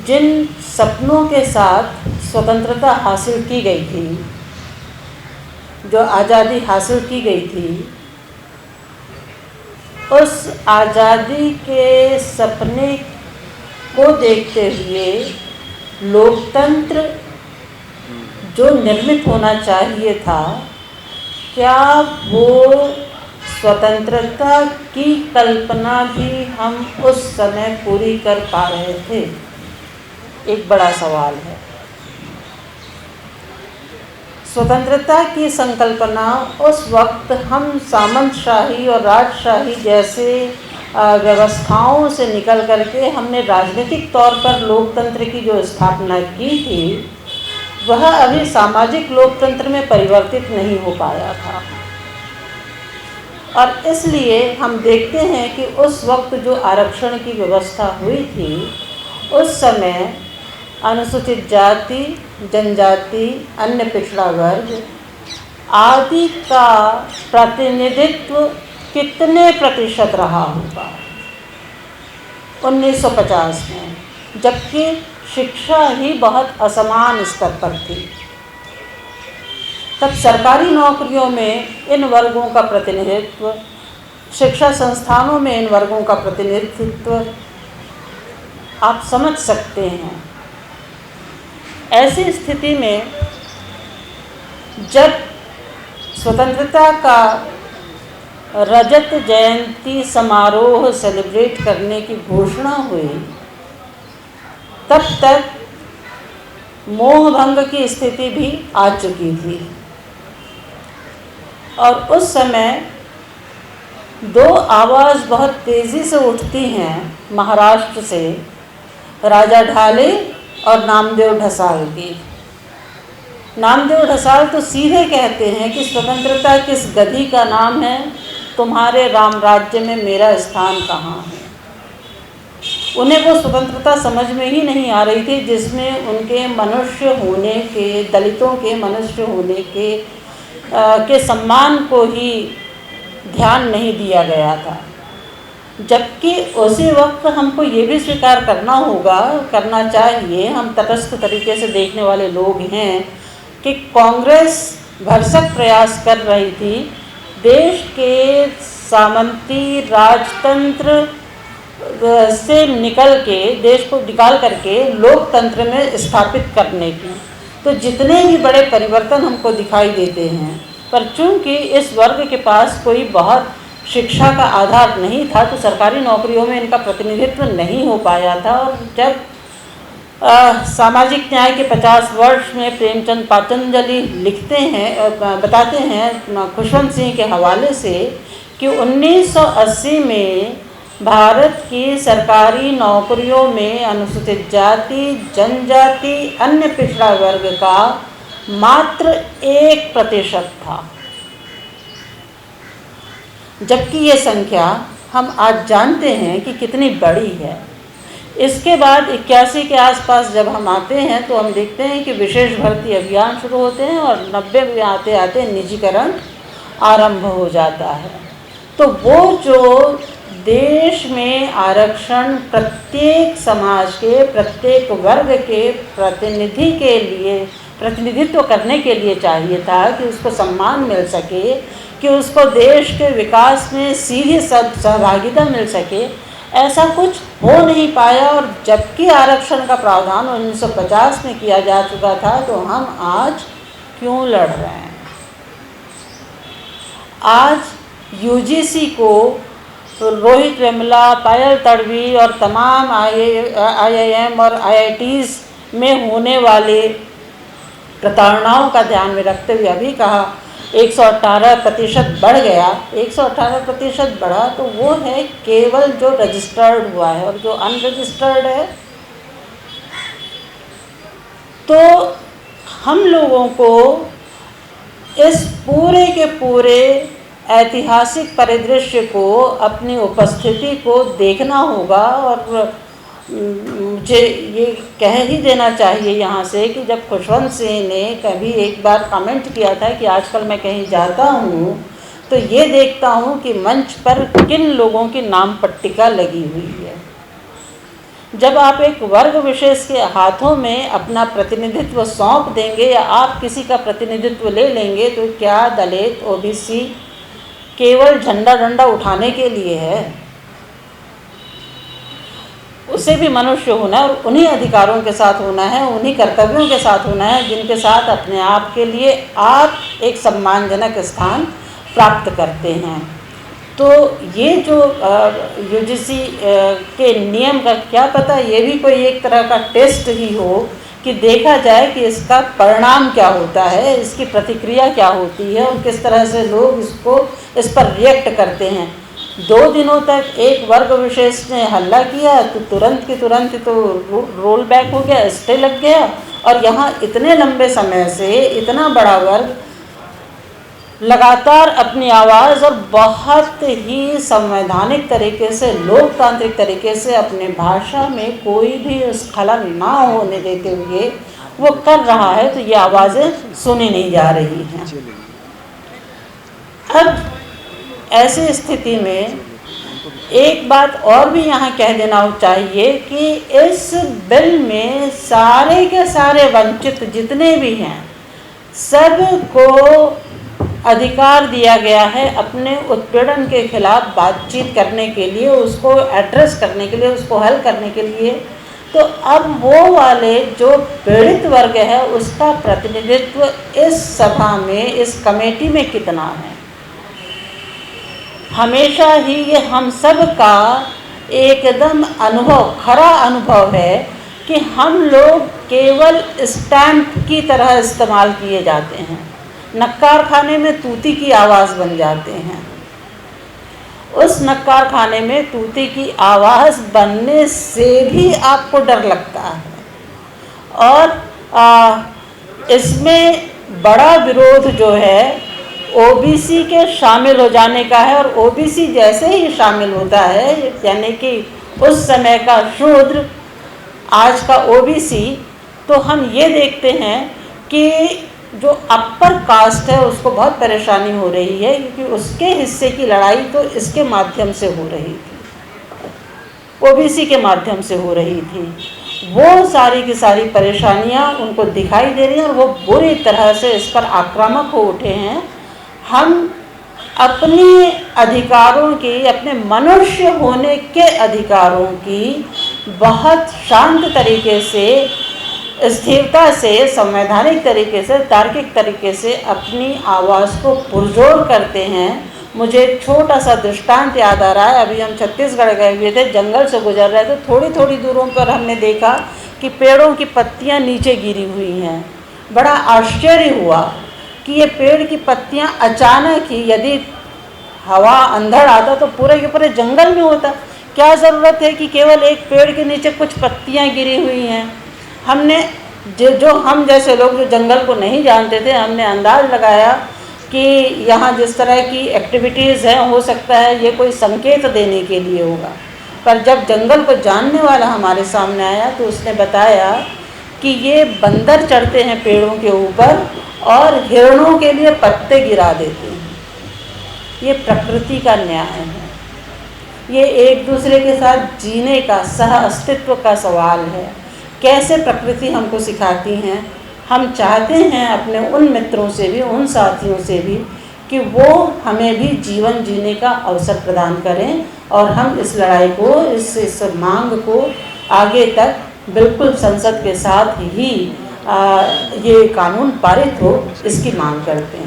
जिन सपनों के साथ स्वतंत्रता हासिल की गई थी, जो आज़ादी हासिल की गई थी, उस आज़ादी के सपने को देखते हुए लोकतंत्र जो निर्मित होना चाहिए था, क्या वो स्वतंत्रता की कल्पना भी हम उस समय पूरी कर पा रहे थे? एक बड़ा सवाल है। स्वतंत्रता की संकल्पना उस वक्त हम सामंतशाही और राजशाही जैसे व्यवस्थाओं से निकल करके हमने राजनीतिक तौर पर लोकतंत्र की जो स्थापना की थी, वह अभी सामाजिक लोकतंत्र में परिवर्तित नहीं हो पाया था। और इसलिए हम देखते हैं कि उस वक्त जो आरक्षण की व्यवस्था हुई थी, उस समय अनुसूचित जाति, जनजाति, अन्य पिछड़ा वर्ग आदि का प्रतिनिधित्व कितने प्रतिशत रहा होगा 1950 में, जबकि शिक्षा ही बहुत असमान स्तर पर थी। तब सरकारी नौकरियों में इन वर्गों का प्रतिनिधित्व, शिक्षा संस्थानों में इन वर्गों का प्रतिनिधित्व आप समझ सकते हैं। ऐसी स्थिति में जब स्वतंत्रता का रजत जयंती समारोह सेलिब्रेट करने की घोषणा हुई, तब तक मोहभंग की स्थिति भी आ चुकी थी। और उस समय दो आवाज़ बहुत तेज़ी से उठती हैं महाराष्ट्र से, राजा ढाले और नामदेव ढसाल की। नामदेव ढसाल तो सीधे कहते हैं कि स्वतंत्रता किस गधी का नाम है, तुम्हारे राम राज्य में मेरा स्थान कहाँ है। उन्हें वो स्वतंत्रता समझ में ही नहीं आ रही थी जिसमें उनके मनुष्य होने के, दलितों के मनुष्य होने के सम्मान को ही ध्यान नहीं दिया गया था। जबकि उसी वक्त हमको ये भी स्वीकार करना चाहिए, हम तटस्थ तरीके से देखने वाले लोग हैं, कि कांग्रेस भरसक प्रयास कर रही थी देश के सामंती राजतंत्र से देश को निकाल करके लोकतंत्र में स्थापित करने की। तो जितने भी बड़े परिवर्तन हमको दिखाई देते हैं, पर चूंकि इस वर्ग के पास कोई बहुत शिक्षा का आधार नहीं था, तो सरकारी नौकरियों में इनका प्रतिनिधित्व नहीं हो पाया था। और जब सामाजिक न्याय के 50 वर्ष में प्रेमचंद पातंजलि लिखते हैं, बताते हैं खुशवंत सिंह के हवाले से कि 1980 में भारत की सरकारी नौकरियों में अनुसूचित जाति, जनजाति, अन्य पिछड़ा वर्ग का मात्र 1% था, जबकि ये संख्या हम आज जानते हैं कि कितनी बड़ी है। इसके बाद 81 के आसपास जब हम आते हैं तो हम देखते हैं कि विशेष भर्ती अभियान शुरू होते हैं और 90 में आते आते निजीकरण आरंभ हो जाता है। तो वो जो देश में आरक्षण प्रत्येक समाज के प्रत्येक वर्ग के प्रतिनिधित्व करने के लिए चाहिए था कि उसको सम्मान मिल सके, कि उसको देश के विकास में सीधी सहभागिता मिल सके, ऐसा कुछ हो नहीं पाया। और जबकि आरक्षण का प्रावधान 1950 में किया जा चुका था, तो हम आज क्यों लड़ रहे हैं? आज यूजीसी को रोहित वेमुला, पायल तडवी और तमाम IIM और IITs में होने वाले प्रताड़नाओं का ध्यान में रखते हुए अभी कहा 118% बढ़ गया। 118% बढ़ा तो वो है केवल जो रजिस्टर्ड हुआ है, और जो अनरजिस्टर्ड है, तो हम लोगों को इस पूरे के पूरे ऐतिहासिक परिदृश्य को, अपनी उपस्थिति को देखना होगा। और मुझे ये कह ही देना चाहिए यहाँ से कि जब खुशवंत सिंह ने कभी एक बार कमेंट किया था कि आजकल मैं कहीं जाता हूँ तो ये देखता हूँ कि मंच पर किन लोगों की नाम पट्टिका लगी हुई है। जब आप एक वर्ग विशेष के हाथों में अपना प्रतिनिधित्व सौंप देंगे या आप किसी का प्रतिनिधित्व ले लेंगे, तो क्या दलित ओबीसी केवल झंडा डंडा उठाने के लिए है? उसे भी मनुष्य होना है और उन्हीं अधिकारों के साथ होना है, उन्हीं कर्तव्यों के साथ होना है जिनके साथ अपने आप के लिए आप एक सम्मानजनक स्थान प्राप्त करते हैं। तो ये जो यूजीसी के नियम का क्या पता ये भी कोई एक तरह का टेस्ट ही हो कि देखा जाए कि इसका परिणाम क्या होता है, इसकी प्रतिक्रिया क्या होती है और किस तरह से लोग इस पर रिएक्ट करते हैं। 2 दिनों तक एक वर्ग विशेष ने हल्ला किया तो तुरंत की तुरंत तो रोल बैक हो गया, स्टे लग गया, और यहाँ इतने लंबे समय से इतना बड़ा वर्ग लगातार अपनी आवाज़ और बहुत ही संवैधानिक तरीके से, लोकतांत्रिक तरीके से अपने भाषा में कोई भी स्खलन ना होने देते हुए वो कर रहा है, तो ये आवाज़ें सुनी नहीं जा रही हैं। अब ऐसी स्थिति में एक बात और भी यहाँ कह देना चाहिए कि इस बिल में सारे के सारे वंचित जितने भी हैं सबको अधिकार दिया गया है अपने उत्पीड़न के खिलाफ बातचीत करने के लिए, उसको एड्रेस करने के लिए, उसको हल करने के लिए। तो अब वो वाले जो पीड़ित वर्ग है उसका प्रतिनिधित्व इस सभा में, इस कमेटी में कितना है? हमेशा ही ये हम सब का एकदम अनुभव, खरा अनुभव है कि हम लोग केवल स्टैम्प की तरह इस्तेमाल किए जाते हैं, नक्कार खाने में तूती की आवाज़ बन जाते हैं। उस नक्कार खाने में तूती की आवाज़ बनने से भी आपको डर लगता है। और इसमें बड़ा विरोध जो है ओबीसी के शामिल हो जाने का है, और ओबीसी जैसे ही शामिल होता है, यानी कि उस समय का शूद्र आज का ओबीसी, तो हम ये देखते हैं कि जो अपर कास्ट है उसको बहुत परेशानी हो रही है, क्योंकि उसके हिस्से की लड़ाई तो इसके माध्यम से हो रही थी, ओबीसी के माध्यम से हो रही थी। वो सारी की सारी परेशानियां उनको दिखाई दे रही हैं और वो बुरी तरह से इस पर आक्रामक हो उठे हैं। हम अपने अधिकारों की, अपने मनुष्य होने के अधिकारों की बहुत शांत तरीके से, स्थिरता से, संवैधानिक तरीके से, तार्किक तरीके से अपनी आवाज़ को पुरजोर करते हैं। मुझे छोटा सा दृष्टांत याद आ रहा है। अभी हम छत्तीसगढ़ गए हुए थे, जंगल से गुजर रहे थे, थोड़ी थोड़ी दूरों पर हमने देखा कि पेड़ों की पत्तियां नीचे गिरी हुई हैं। बड़ा आश्चर्य हुआ कि ये पेड़ की पत्तियां अचानक ही, यदि हवा अंधड़ आता तो पूरे के पूरे जंगल में होता। क्या ज़रूरत है कि केवल एक पेड़ के नीचे कुछ पत्तियां गिरी हुई हैं? हमने जो हम जैसे लोग जो जंगल को नहीं जानते थे, हमने अंदाज़ लगाया कि यहाँ जिस तरह की एक्टिविटीज़ हैं, हो सकता है ये कोई संकेत देने के लिए होगा। पर जब जंगल को जानने वाला हमारे सामने आया तो उसने बताया कि ये बंदर चढ़ते हैं पेड़ों के ऊपर और हिरणों के लिए पत्ते गिरा देते हैं। ये प्रकृति का न्याय है, ये एक दूसरे के साथ जीने का, सह अस्तित्व का सवाल है। कैसे प्रकृति हमको सिखाती हैं। हम चाहते हैं अपने उन मित्रों से भी, उन साथियों से भी, कि वो हमें भी जीवन जीने का अवसर प्रदान करें और हम इस लड़ाई को, इस मांग को आगे तक बिल्कुल संसद के साथ ही ये कानून पारित हो, इसकी मांग करते हैं।